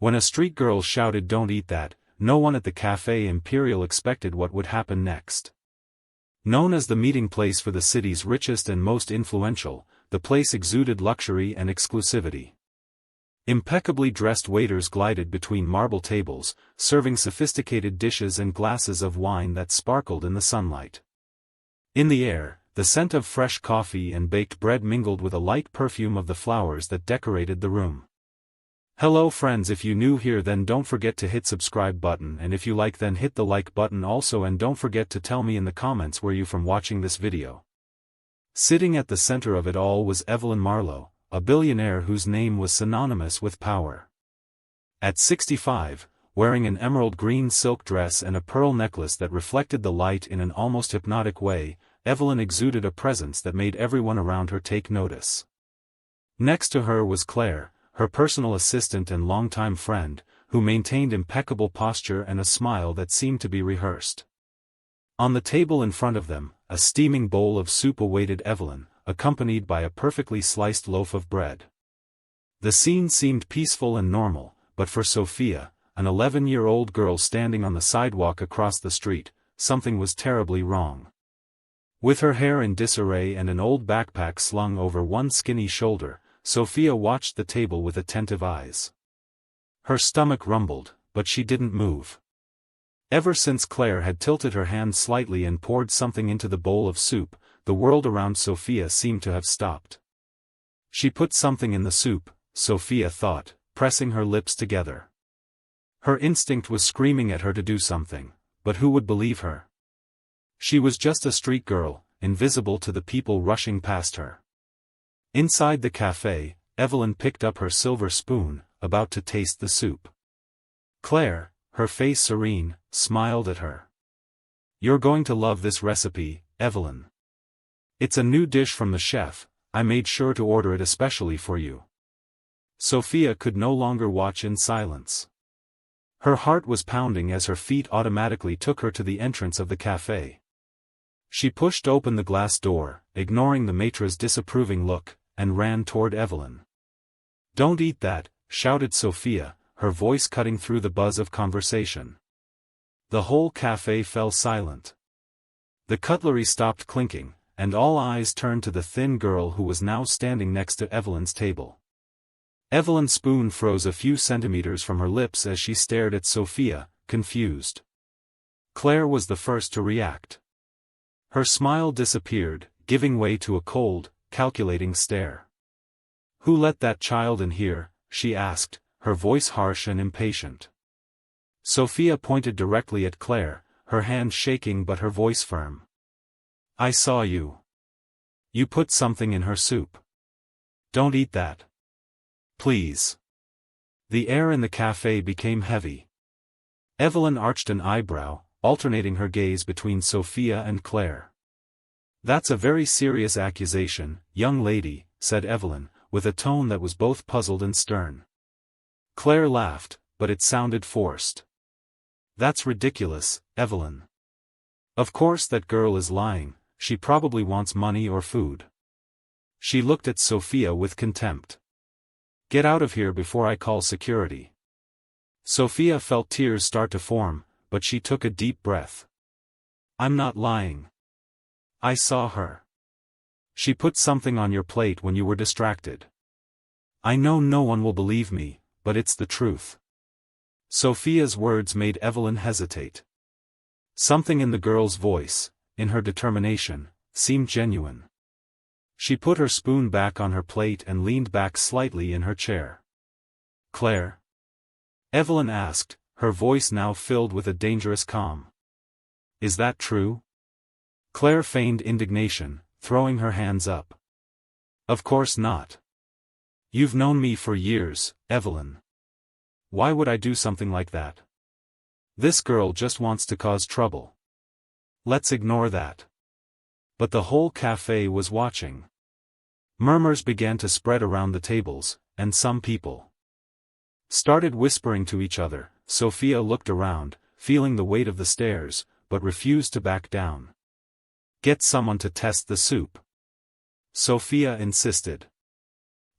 When a street girl shouted "Don't eat that," no one at the Café Imperial expected what would happen next. Known as the meeting place for the city's richest and most influential, the place exuded luxury and exclusivity. Impeccably dressed waiters glided between marble tables, serving sophisticated dishes and glasses of wine that sparkled in the sunlight. In the air, the scent of fresh coffee and baked bread mingled with a light perfume of the flowers that decorated the room. Hello friends, if you new here then don't forget to hit subscribe button, and if you like then hit the like button also, and don't forget to tell me in the comments where you from watching this video. Sitting at the center of it all was Evelyn Marlowe, a billionaire whose name was synonymous with power. At 65, wearing an emerald green silk dress and a pearl necklace that reflected the light in an almost hypnotic way, Evelyn exuded a presence that made everyone around her take notice. Next to her was Claire, her personal assistant and longtime friend, who maintained impeccable posture and a smile that seemed to be rehearsed. On the table in front of them, a steaming bowl of soup awaited Evelyn, accompanied by a perfectly sliced loaf of bread. The scene seemed peaceful and normal, but for Sophia, an 11-year-old girl standing on the sidewalk across the street, something was terribly wrong. With her hair in disarray and an old backpack slung over one skinny shoulder, Sophia watched the table with attentive eyes. Her stomach rumbled, but she didn't move. Ever since Claire had tilted her hand slightly and poured something into the bowl of soup, the world around Sophia seemed to have stopped. She put something in the soup, Sophia thought, pressing her lips together. Her instinct was screaming at her to do something, but who would believe her? She was just a street girl, invisible to the people rushing past her. Inside the café, Evelyn picked up her silver spoon, about to taste the soup. Claire, her face serene, smiled at her. "You're going to love this recipe, Evelyn. It's a new dish from the chef, I made sure to order it especially for you." Sophia could no longer watch in silence. Her heart was pounding as her feet automatically took her to the entrance of the café. She pushed open the glass door, ignoring the maître's disapproving look, and ran toward Evelyn. "Don't eat that," shouted Sophia, her voice cutting through the buzz of conversation. The whole café fell silent. The cutlery stopped clinking, and all eyes turned to the thin girl who was now standing next to Evelyn's table. Evelyn's spoon froze a few centimeters from her lips as she stared at Sophia, confused. Claire was the first to react. Her smile disappeared, giving way to a cold, calculating stare. "Who let that child in here?" she asked, her voice harsh and impatient. Sophia pointed directly at Claire, her hand shaking but her voice firm. "I saw you. You put something in her soup. Don't eat that. Please." The air in the café became heavy. Evelyn arched an eyebrow, alternating her gaze between Sophia and Claire. "That's a very serious accusation, young lady," said Evelyn, with a tone that was both puzzled and stern. Claire laughed, but it sounded forced. "That's ridiculous, Evelyn. Of course that girl is lying, she probably wants money or food." She looked at Sophia with contempt. "Get out of here before I call security." Sophia felt tears start to form, but she took a deep breath. "I'm not lying. I saw her. She put something on your plate when you were distracted. I know no one will believe me, but it's the truth." Sophia's words made Evelyn hesitate. Something in the girl's voice, in her determination, seemed genuine. She put her spoon back on her plate and leaned back slightly in her chair. "Claire?" Evelyn asked, her voice now filled with a dangerous calm. "Is that true?" Claire feigned indignation, throwing her hands up. "Of course not. You've known me for years, Evelyn. Why would I do something like that? This girl just wants to cause trouble. Let's ignore that." But the whole café was watching. Murmurs began to spread around the tables, and some people started whispering to each other. Sophia looked around, feeling the weight of the stares, but refused to back down. "Get someone to test the soup," Sophia insisted.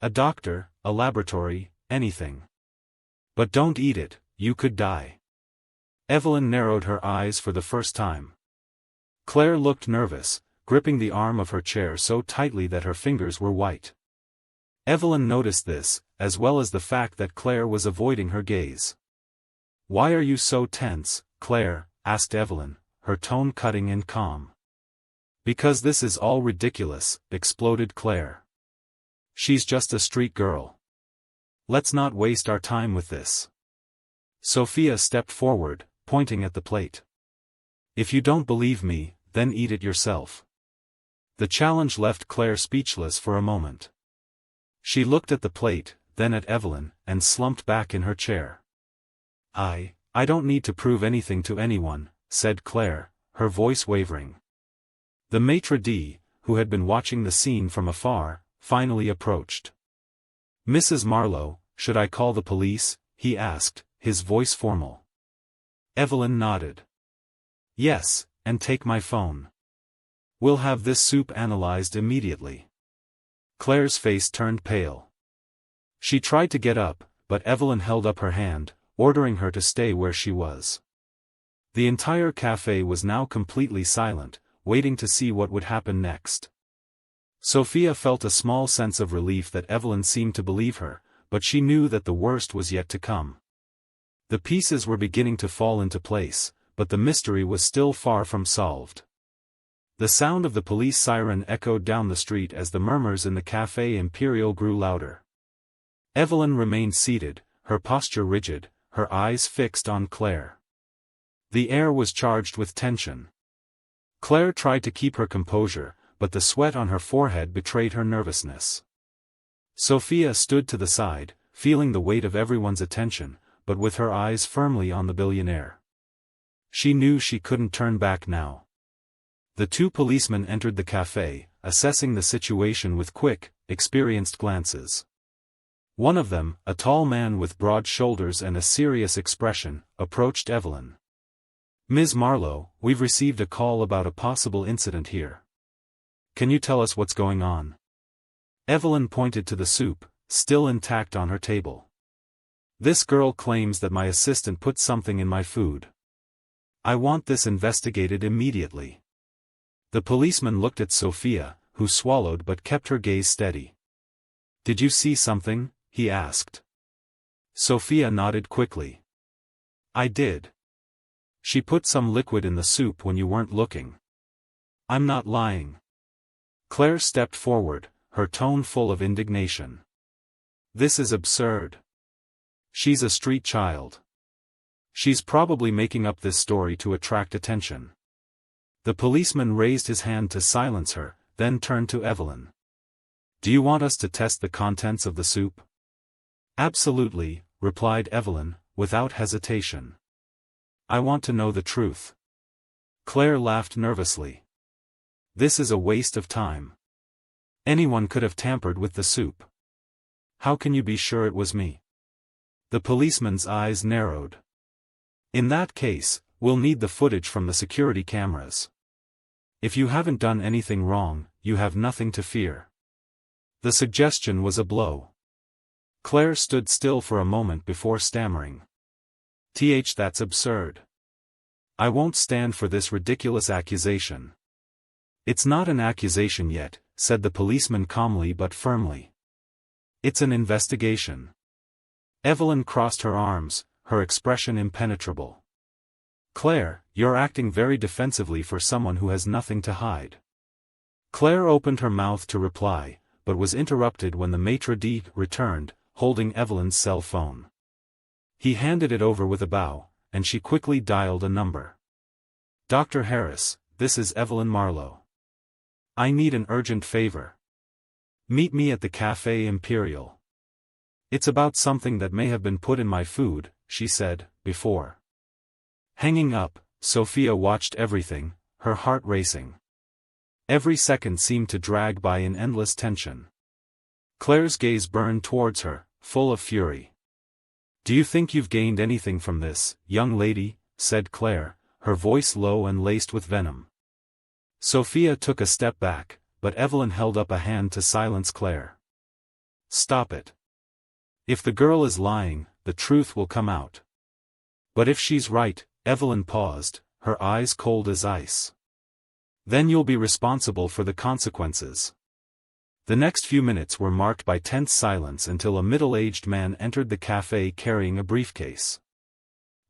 "A doctor, a laboratory, anything. But don't eat it, you could die. Evelyn narrowed her eyes for the first time. Claire looked nervous, gripping the arm of her chair so tightly that her fingers were white. Evelyn noticed this, as well as the fact that Claire was avoiding her gaze. "Why are you so tense, Claire?" asked Evelyn, her tone cutting and calm. "Because this is all ridiculous," exploded Claire. "She's just a street girl. Let's not waste our time with this." Sophia stepped forward, pointing at the plate. "If you don't believe me, then eat it yourself." The challenge left Claire speechless for a moment. She looked at the plate, then at Evelyn, and slumped back in her chair. I don't need to prove anything to anyone," said Claire, her voice wavering. The maitre d', who had been watching the scene from afar, finally approached. "Mrs. Marlowe, should I call the police?" he asked, his voice formal. Evelyn nodded. "Yes, and take my phone. We'll have this soup analyzed immediately." Claire's face turned pale. She tried to get up, but Evelyn held up her hand, ordering her to stay where she was. The entire cafe was now completely silent, waiting to see what would happen next. Sophia felt a small sense of relief that Evelyn seemed to believe her, but she knew that the worst was yet to come. The pieces were beginning to fall into place, but the mystery was still far from solved. The sound of the police siren echoed down the street as the murmurs in the Café Imperial grew louder. Evelyn remained seated, her posture rigid, her eyes fixed on Claire. The air was charged with tension. Claire tried to keep her composure, but the sweat on her forehead betrayed her nervousness. Sophia stood to the side, feeling the weight of everyone's attention, but with her eyes firmly on the billionaire. She knew she couldn't turn back now. The two policemen entered the café, assessing the situation with quick, experienced glances. One of them, a tall man with broad shoulders and a serious expression, approached Evelyn. "Ms. Marlowe, we've received a call about a possible incident here. Can you tell us what's going on?" Evelyn pointed to the soup, still intact on her table. "This girl claims that my assistant put something in my food. I want this investigated immediately." The policeman looked at Sophia, who swallowed but kept her gaze steady. "Did you see something?" he asked. Sophia nodded quickly. "I did. She put some liquid in the soup when you weren't looking." "I'm not lying." Claire stepped forward, her tone full of indignation. "This is absurd. She's a street child. She's probably making up this story to attract attention." The policeman raised his hand to silence her, then turned to Evelyn. "Do you want us to test the contents of the soup?" "Absolutely," replied Evelyn, without hesitation. "I want to know the truth." Claire laughed nervously. "This is a waste of time. Anyone could have tampered with the soup. How can you be sure it was me?" The policeman's eyes narrowed. "In that case, we'll need the footage from the security cameras. If you haven't done anything wrong, you have nothing to fear." The suggestion was a blow. Claire stood still for a moment before stammering. That's absurd. I won't stand for this ridiculous accusation." "It's not an accusation yet," said the policeman calmly but firmly. "It's an investigation." Evelyn crossed her arms, her expression impenetrable. "Claire, you're acting very defensively for someone who has nothing to hide." Claire opened her mouth to reply, but was interrupted when the maitre d' returned, holding Evelyn's cell phone. He handed it over with a bow, and she quickly dialed a number. "Dr. Harris, this is Evelyn Marlowe. I need an urgent favor. Meet me at the Café Imperial. It's about something that may have been put in my food," she said, before. Hanging up, Sophia watched everything, her heart racing. Every second seemed to drag by in endless tension. Claire's gaze burned towards her, full of fury. "Do you think you've gained anything from this, young lady?" said Claire, her voice low and laced with venom. Sophia took a step back, but Evelyn held up a hand to silence Claire. "Stop it. If the girl is lying, the truth will come out. But if she's right, Evelyn paused, her eyes cold as ice. Then you'll be responsible for the consequences. The next few minutes were marked by tense silence until a middle-aged man entered the cafe carrying a briefcase.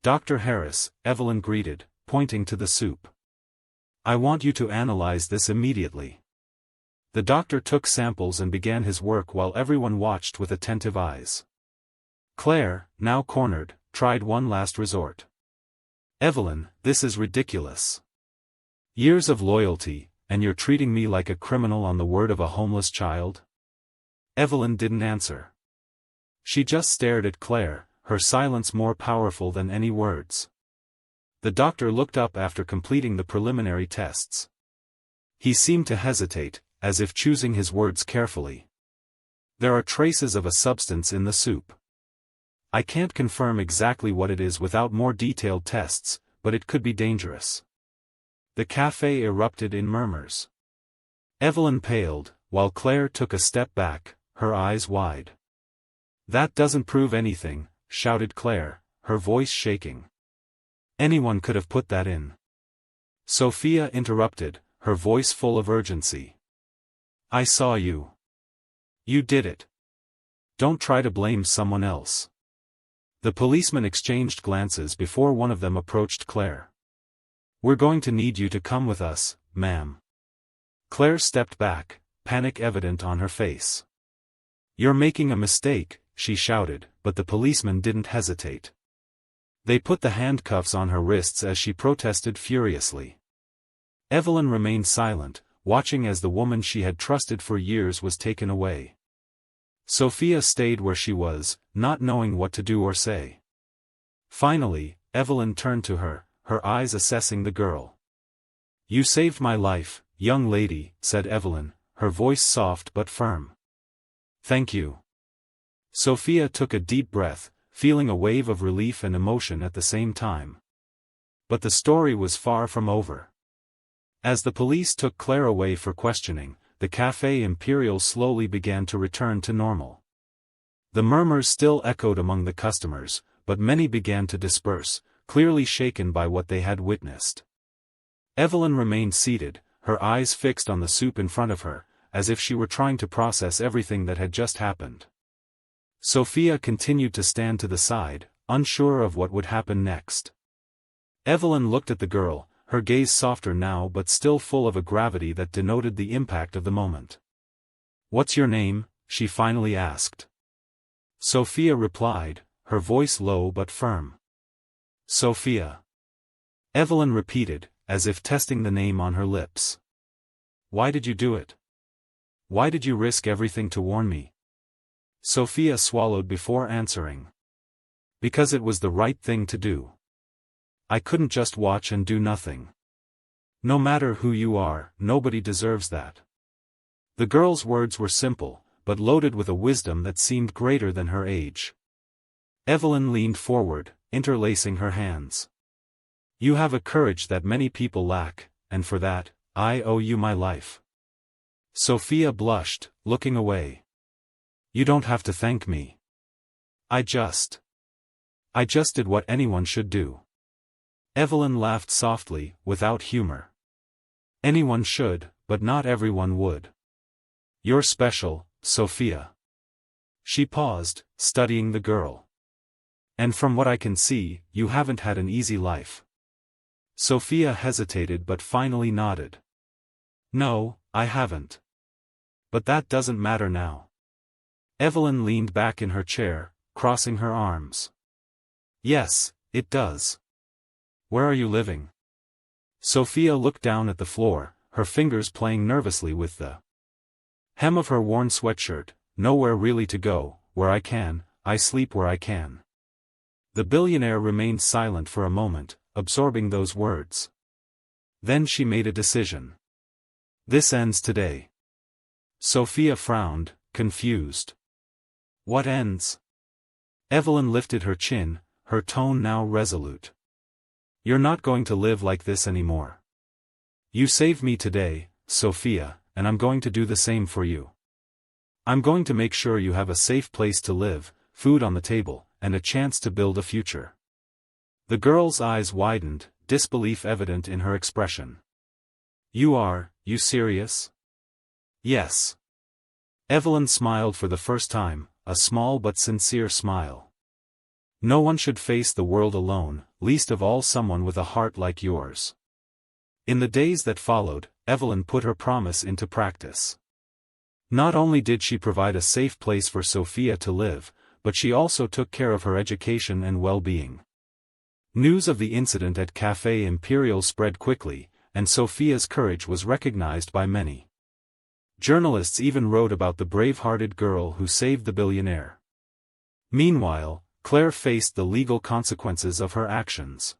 "Dr. Harris," Evelyn greeted, pointing to the soup. "I want you to analyze this immediately." The doctor took samples and began his work while everyone watched with attentive eyes. Claire, now cornered, tried one last resort. "Evelyn, this is ridiculous. Years of loyalty, and you're treating me like a criminal on the word of a homeless child?" Evelyn didn't answer. She just stared at Claire, her silence more powerful than any words. The doctor looked up after completing the preliminary tests. He seemed to hesitate, as if choosing his words carefully. "There are traces of a substance in the soup. I can't confirm exactly what it is without more detailed tests, but it could be dangerous." The cafe erupted in murmurs. Evelyn paled, while Claire took a step back, her eyes wide. "That doesn't prove anything," shouted Claire, her voice shaking. "Anyone could have put that in." Sophia interrupted, her voice full of urgency. "I saw you. You did it. Don't try to blame someone else." The policemen exchanged glances before one of them approached Claire. "We're going to need you to come with us, ma'am." Claire stepped back, panic evident on her face. "You're making a mistake," she shouted, but the policemen didn't hesitate. They put the handcuffs on her wrists as she protested furiously. Evelyn remained silent, watching as the woman she had trusted for years was taken away. Sophia stayed where she was, not knowing what to do or say. Finally, Evelyn turned to her, her eyes assessing the girl. "You saved my life, young lady," said Evelyn, her voice soft but firm. "Thank you." Sophia took a deep breath, feeling a wave of relief and emotion at the same time. But the story was far from over. As the police took Claire away for questioning, the Café Imperial slowly began to return to normal. The murmurs still echoed among the customers, but many began to disperse, clearly shaken by what they had witnessed. Evelyn remained seated, her eyes fixed on the soup in front of her, as if she were trying to process everything that had just happened. Sophia continued to stand to the side, unsure of what would happen next. Evelyn looked at the girl, her gaze softer now but still full of a gravity that denoted the impact of the moment. "What's your name?" she finally asked. Sophia replied, her voice low but firm. "Sophia." Evelyn repeated, as if testing the name on her lips. "Why did you do it? Why did you risk everything to warn me?" Sophia swallowed before answering. "Because it was the right thing to do. I couldn't just watch and do nothing. No matter who you are, nobody deserves that." The girl's words were simple, but loaded with a wisdom that seemed greater than her age. Evelyn leaned forward, interlacing her hands. "You have a courage that many people lack, and for that, I owe you my life." Sophia blushed, looking away. "You don't have to thank me. I just did what anyone should do." Evelyn laughed softly, without humor. "Anyone should, but not everyone would. You're special, Sophia." She paused, studying the girl. "And from what I can see, you haven't had an easy life." Sophia hesitated but finally nodded. "No, I haven't. But that doesn't matter now." Evelyn leaned back in her chair, crossing her arms. "Yes, it does. Where are you living?" Sophia looked down at the floor, her fingers playing nervously with the hem of her worn sweatshirt. "Nowhere really to go. Where I can, I sleep where I can." The billionaire remained silent for a moment, absorbing those words. Then she made a decision. "This ends today." Sophia frowned, confused. "What ends?" Evelyn lifted her chin, her tone now resolute. "You're not going to live like this anymore. You saved me today, Sophia, and I'm going to do the same for you. I'm going to make sure you have a safe place to live, food on the table, and a chance to build a future. The girl's eyes widened, disbelief evident in her expression. You serious? Yes. Evelyn smiled for the first time, a small but sincere smile. No one should face the world alone, least of all someone with a heart like yours. In the days that followed, Evelyn put her promise into practice. Not only did she provide a safe place for Sophia to live, but she also took care of her education and well-being. News of the incident at Café Imperial spread quickly, and Sophia's courage was recognized by many. Journalists even wrote about the brave-hearted girl who saved the billionaire. Meanwhile, Claire faced the legal consequences of her actions.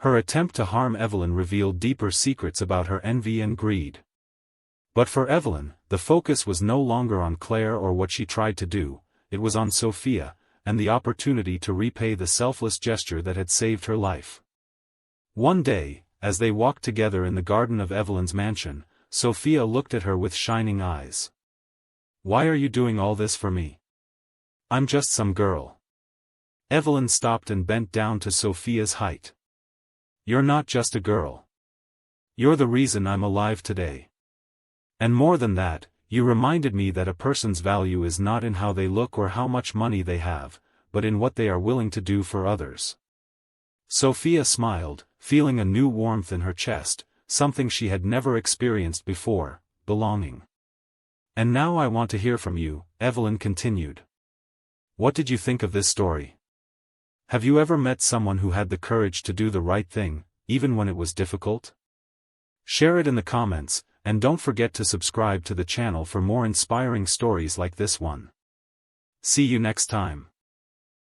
Her attempt to harm Evelyn revealed deeper secrets about her envy and greed. But for Evelyn, the focus was no longer on Claire or what she tried to do, it was on Sophia, and the opportunity to repay the selfless gesture that had saved her life. One day, as they walked together in the garden of Evelyn's mansion, Sophia looked at her with shining eyes. "Why are you doing all this for me? I'm just some girl." Evelyn stopped and bent down to Sophia's height. "You're not just a girl. You're the reason I'm alive today. And more than that, you reminded me that a person's value is not in how they look or how much money they have, but in what they are willing to do for others." Sophia smiled, feeling a new warmth in her chest, something she had never experienced before, belonging. "And now I want to hear from you," Evelyn continued. "What did you think of this story? Have you ever met someone who had the courage to do the right thing, even when it was difficult? Share it in the comments, and don't forget to subscribe to the channel for more inspiring stories like this one. See you next time.